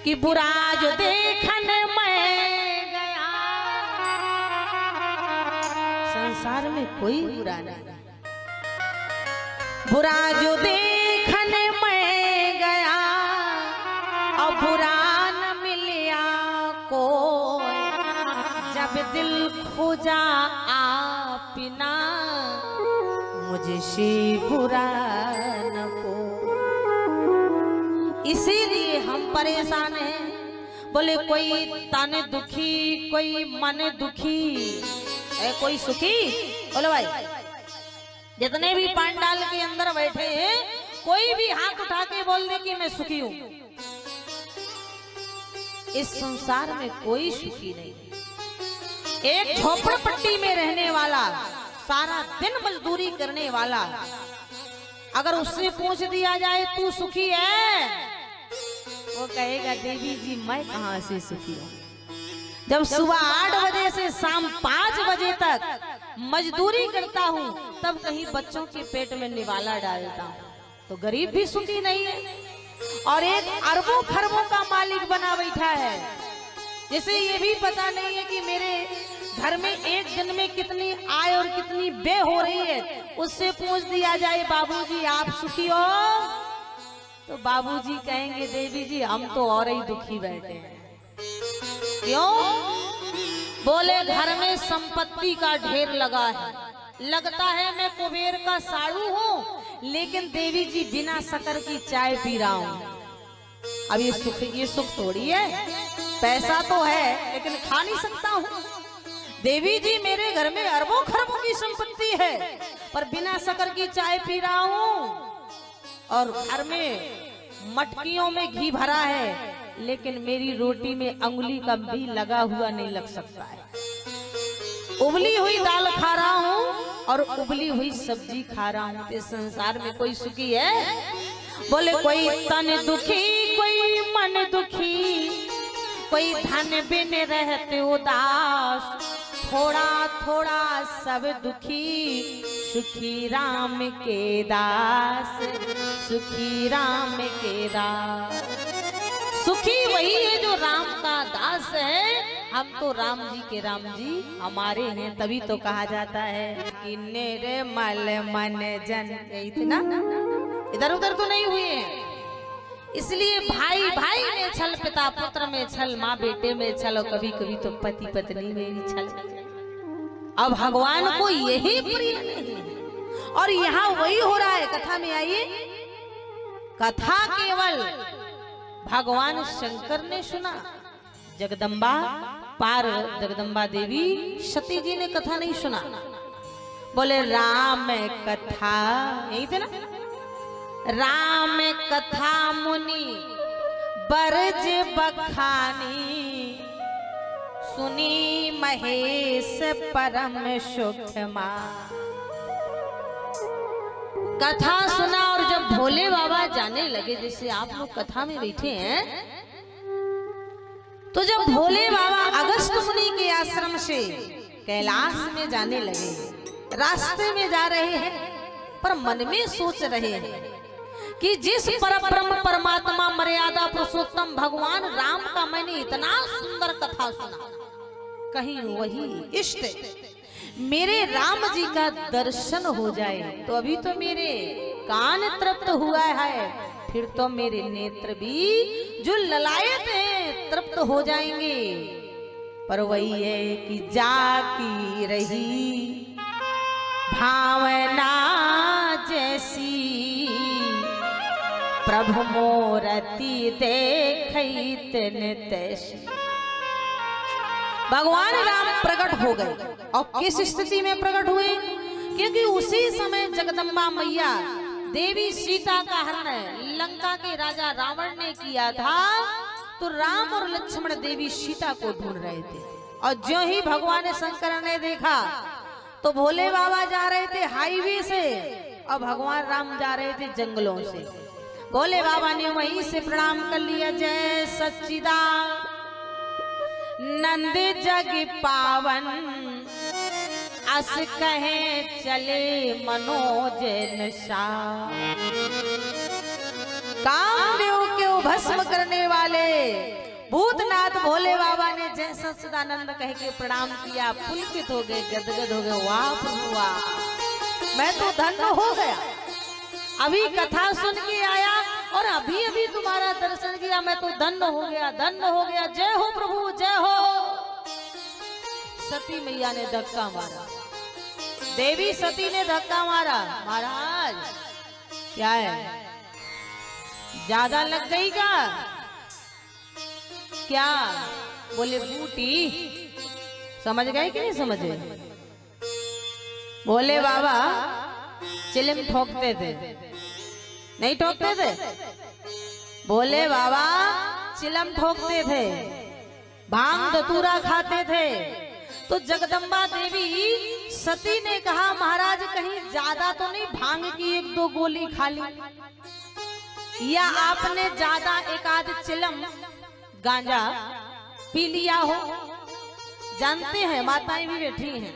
कि बुरा जो देखन मैं गया, संसार में कोई बुरा नहीं, बुरा जो देखन मैं गया और बुरा न मिलिया कोई, जब दिल खोजा आपना मुझसे बुरा न को। इसीलिए हम परेशान हैं। बोले कोई तन दुखी, कोई मन दुखी, कोई सुखी। बोले भाई जितने भी पंडाल के अंदर बैठे हैं, कोई भी हाथ उठा के बोल दे कि मैं सुखी हूं। इस संसार में कोई सुखी नहीं। एक झोपड़पट्टी में रहने वाला, सारा दिन मजदूरी करने वाला, अगर उससे पूछ दिया जाए तू सुखी है, वो कहेगा देवी जी मैं कहां से सुखी हूं। जब सुबह 8 बजे से शाम 5 बजे तक मजदूरी करता हूं, तब कहीं बच्चों के पेट में निवाला डालता हूं, तो गरीब भी सुखी नहीं है। और एक अरबों खरबों का मालिक बना बैठा है, जिसे ये भी पता नहीं है कि मेरे घर में एक दिन में कितनी आय और कितनी व्यय हो रही है। उससे पूछ दिया जाए बाबूजी आप सुखी हो, तो बाबूजी कहेंगे देवी जी हम तो और ही दुखी बैठे हैं। क्यों? बोले घर में संपत्ति का ढेर लगा है, लगता है मैं कुबेर का साड़ू हूँ, लेकिन देवी जी बिना शक्कर की चाय पी रहा हूँ। अब ये सुख थोड़ी है, पैसा तो है लेकिन खा नहीं सकता हूँ। देवी जी मेरे घर में अरबों खरबों की संपत्ति है, पर बिना शक्कर की चाय पी रहा हूँ, और घर में मटकियों में घी भरा है, लेकिन मेरी रोटी में अंगुली का भी लगा हुआ नहीं लग सकता है। उबली हुई दाल खा रहा हूँ और उबली हुई सब्जी खा रहा हूँ। इस संसार में कोई सुखी है? बोले कोई तन दुखी, कोई मन दुखी, कोई धन बिन रहते उदास, थोड़ा थोड़ा सब दुखी, सुखी राम के दास, सुखी राम के दास। सुखी वही है जो राम का दास है। हम तो राम जी के राम जी हमारे हैं, तभी तो कहा जाता है कि निर्मल मन जन। इतना इधर उधर तो नहीं हुए हैं। इसलिए भाई भाई में छल, पिता पुत्र में छल, माँ बेटे में छल, और कभी कभी तो पति पत्नी में भी छल। अब भगवान को यही प्रिय नहीं है, और यहाँ वही हो रहा है। कथा में आइए, कथा केवल भगवान शंकर ने सुना, जगदम्बा पार जगदम्बा देवी सती जी ने कथा नहीं सुना। बोले राम कथा, यही थे ना, राम कथा मुनि बरज बखानी, सुनी महेश परम सुख मा। कथा सुना, और जब भोले बाबा जाने लगे, जैसे आप लोग कथा में बैठे हैं, तो जब भोले बाबा अगस्त मुनि के आश्रम से कैलाश में जाने लगे, रास्ते में जा रहे हैं, पर मन में सोच रहे हैं कि जिस परब्रह्म परमात्मा मर्यादा पुरुषोत्तम भगवान राम का मैंने इतना सुंदर कथा सुना, कहीं वही इष्ट मेरे राम जी का दर्शन हो जाए, तो अभी तो मेरे कान तृप्त हुआ है, फिर तो मेरे नेत्र भी जो ललायत हैं तृप्त हो जाएंगे। पर वही है कि जाकी रही भावना जैसी, प्रभु मोरती देखई तिन तैसी। भगवान राम प्रकट हो गए, और किस स्थिति में प्रकट हुए? क्योंकि उसी समय जगदम्बा मैया देवी सीता का हरण लंका के राजा रावण ने किया था, तो राम और लक्ष्मण देवी सीता को ढूंढ रहे थे। और जो ही भगवान शंकर ने देखा, तो भोले बाबा जा रहे थे हाईवे से, और भगवान राम जा रहे थे जंगलों से। भोले बाबा ने वहीं से प्रणाम कर लिया, जय सच्चिदानंद नंद जग पावन, अस कहे चले मनोज नशा। कामदेव के देव भस्म करने वाले भूतनाथ भोले बाबा ने जैसा सदानंद कह के प्रणाम किया, पुलकित हो गए, गदगद हो गए। वाह प्रभु वाह, मैं तो धन्य हो गया, अभी कथा सुन के आया और अभी अभी तुम्हारा दर्शन किया, मैं तो धन्य हो गया, धन्य हो गया। जय हो प्रभु जय हो। सती मैया ने धक्का मारा, देवी सती ने धक्का मारा। महाराज क्या है, ज्यादा लग गई क्या? बोले बूटी, समझ गए कि नहीं समझे? बोले बाबा चिलम ठोकते थे, नहीं ठोकते थे? बोले बाबा चिलम ठोकते थे, भांग धतूरा खाते थे। तो जगदम्बा देवी सती ने कहा महाराज कहीं ज्यादा तो नहीं भांग की 1-2 गोली खा ली, या आपने ज्यादा एक आध चिलम गांजा पी लिया हो? जानते हैं माताएं भी बैठी हैं,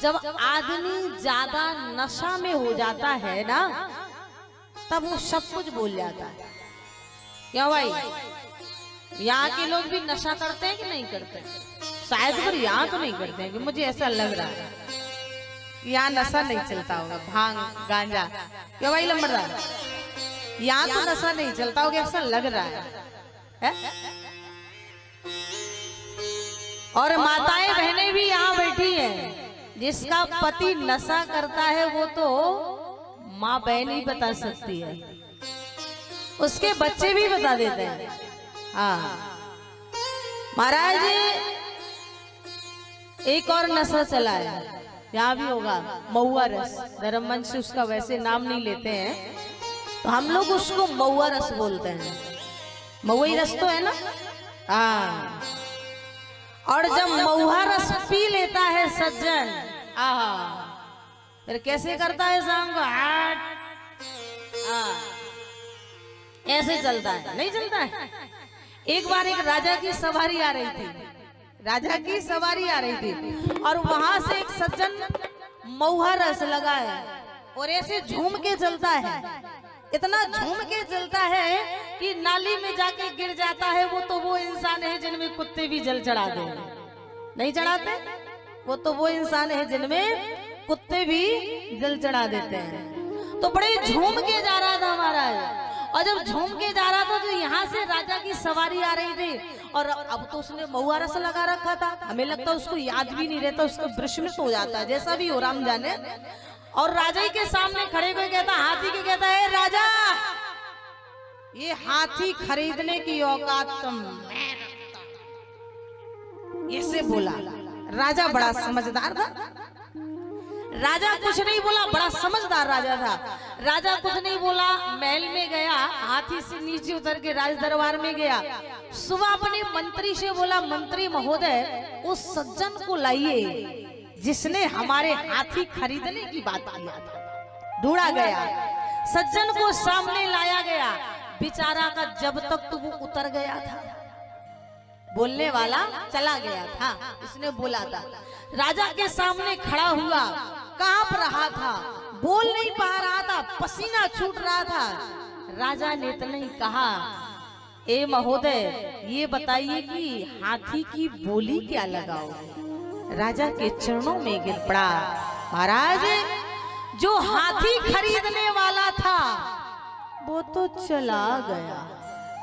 जब आदमी ज्यादा नशा में हो जाता है ना, तब वो सब कुछ बोल जाता है। क्यों भाई, यहाँ के लोग भी नशा करते हैं कि नहीं करते? शायद पर यहाँ तो नहीं करते हैं, कि मुझे ऐसा लग रहा है यहाँ नशा नहीं चलता होगा, भांग गांजा। क्यों भाई लंबड़दार, यहाँ तो नशा नहीं चलता होगा, ऐसा लग रहा है? और माताएं बहनें भी यहाँ बैठी हैं, जिसका पति नशा करता है वो तो माँ बहन ही बता सकती है, उसके बच्चे भी बता देते हैं। हाँ महाराज एक और नशा चला है, यहाँ भी होगा, महुआ रस। धर्म मंच से उसका वैसे नाम नहीं लेते हैं, तो हम लोग उसको महुआ रस बोलते हैं। महुआ रस तो है ना। हाँ, और जब महुआ रस पी लेता है सज्जन, फिर कैसे करता है शाम को? ऐसे चलता है, नहीं चलता है? एक बार एक राजा की सवारी आ रही थी, राजा की सवारी आ रही थी, और वहां से एक सज्जन महुआ रस लगा है और ऐसे झूम के चलता है, इतना झूम के चलता है कि नाली में जाके गिर जाता है। वो तो वो इंसान है जिनमें कुत्ते भी जल चढ़ा दे, नहीं चढ़ाते? वो तो वो इंसान है जिनमें कुत्ते भी जल चढ़ा देते हैं। तो बड़े झूम के जा रहा था महाराज, और जब झूम के जा रहा था तो यहाँ से राजा की सवारी आ रही थी, और अब तो उसने महुआ रस लगा रखा था। हमें लगता है उसको याद भी नहीं रहता, उसको विस्मृत हो जाता है, जैसा भी हो राम जाने। और राजा के सामने खड़े हुए कहता, हाथी के कहता है राजा, ये हाथी खरीदने की औकात तो मैं रखता। ऐसे बोला। राजा बड़ा समझदार था, राजा कुछ नहीं बोला, बड़ा समझदार राजा था। राजा कुछ नहीं बोला, महल में गया, हाथी से नीचे उतर के राज दरबार में गया। सुबह अपने मंत्री से बोला, मंत्री महोदय उस सज्जन को लाइए जिसने हमारे हाथी खरीदने की बात किया था। ढूंढा गया, सज्जन को सामने लाया गया। बेचारा का जब तक तो वो उतर गया था, बोलने वाला चला गया था, इसने बोला था। राजा के सामने खड़ा हुआ, कांप रहा था, बोल नहीं पा रहा था, पसीना छूट रहा था। राजा ने इतना ही कहा, ए महोदय ये बताइए कि हाथी की बोली क्या लगाओगे? राजा के चरणों में गिर पड़ा। महाराज जो हाथी खरीदने वाला था वो तो चला गया,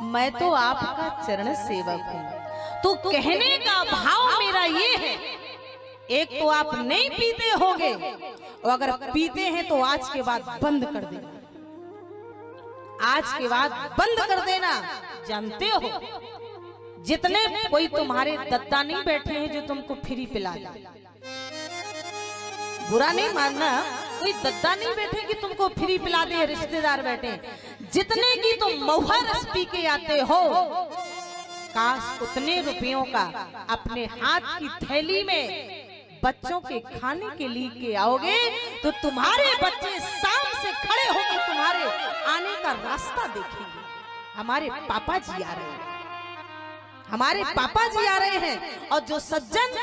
मैं तो आपका चरण सेवक हूँ। तो कहने का भाव मेरा ये है, एक तो आप नहीं पीते होंगे, और अगर पीते हैं तो आज के बाद बंद कर देना, आज के बाद बंद कर देना। जानते हो जितने कोई तुम्हारे दद्दा नहीं बैठे हैं जो तुमको फ्री पिला दे, बुरा नहीं मानना, कोई दद्दा नहीं बैठे कि तुमको फ्री पिला दे, रिश्तेदार बैठे, जितने की तुम महुआ रस पी के आते हो, काश उतने रुपयों का अपने हाथ की थैली में बच्चों के खाने के लिए के आओगे तो तुम्हारे बच्चे शाम से खड़े होकर तुम्हारे आने का रास्ता देखेंगे। हमारे पापा जी आ रहे हैं, हमारे पापा जी आ रहे हैं। और जो सज्जन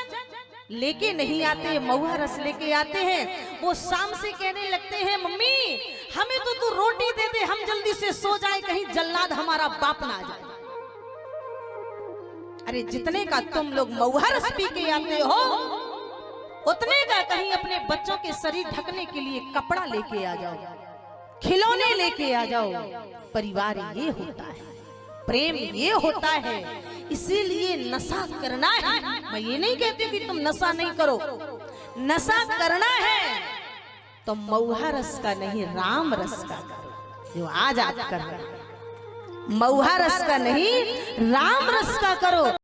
लेके नहीं आते, महुआ रस लेके आते हैं। वो शाम से कहने लगते हैं, मम्मी हमें तो तू रोटी दे दे, हम जल्दी से सो जाए, कहीं जल्लाद हमारा बाप ना आ जाए। अरे जितने का तुम लोग महुआ रस पी के आते हो, उतने का कहीं अपने बच्चों के शरीर ढकने के लिए कपड़ा लेके आ जाओ, खिलौने लेके आ जाओ। परिवार ये होता है, प्रेम ये होता है। इसीलिए नशा करना है। मैं ये नहीं कहती कि तुम नशा नहीं करो, नशा करना है तो महुआ रस का नहीं, राम रस का करो, जो आज आप कर रहे हो। महुआ रस का नहीं, राम रस का करो।